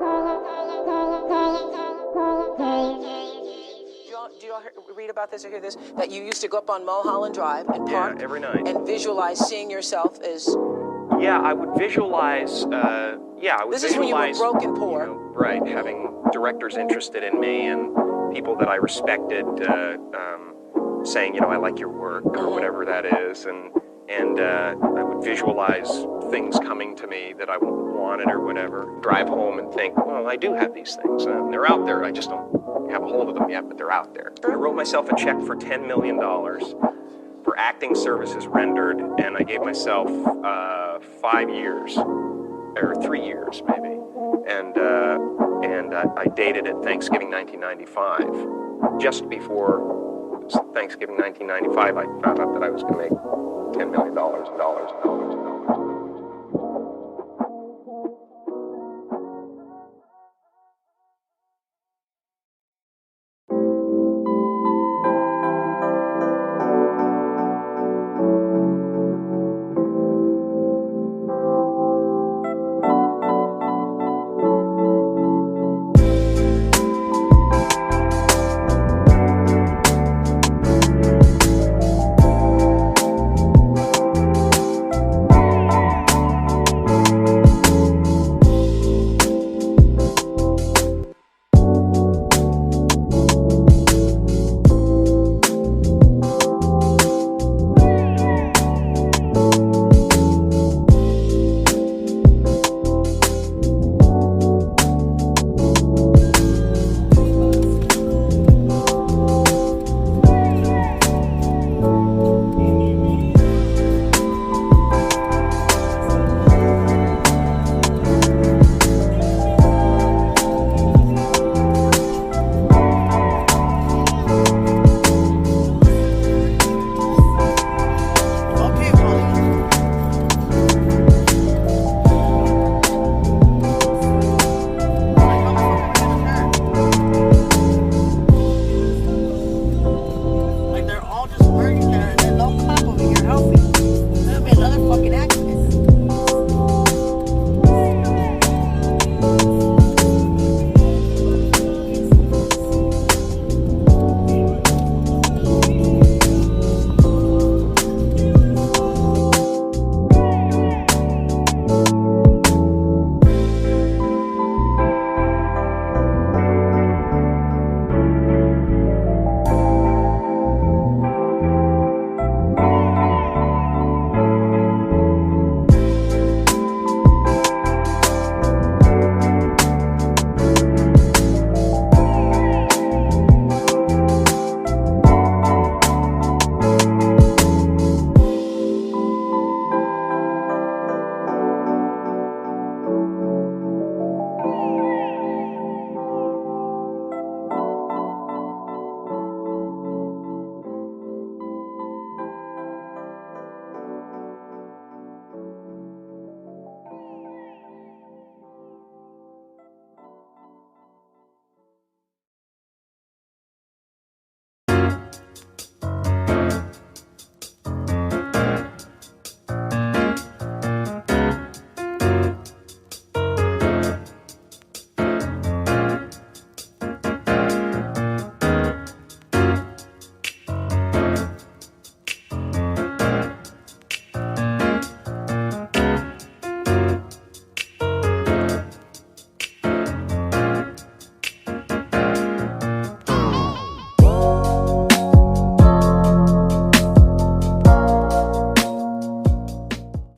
Do you all read about this or hear this? That you used to go up on Mulholland Drive and park every night and visualize seeing yourself as... Yeah, I would visualize, This is when you were broke and poor. You know, right, having directors interested in me and people that I respected saying, you know, I like your work or whatever that is. And I would visualize things coming to me that I wanted or whatever. Drive home and think, well, I do have these things. They're out there. I just don't have a hold of them yet, but they're out there. I wrote myself a check for $10 million for acting services rendered, and I gave myself 5 years, or 3 years maybe. And I dated it Thanksgiving 1995. Just before Thanksgiving 1995, I found out that I was going to make $10 million and dollars.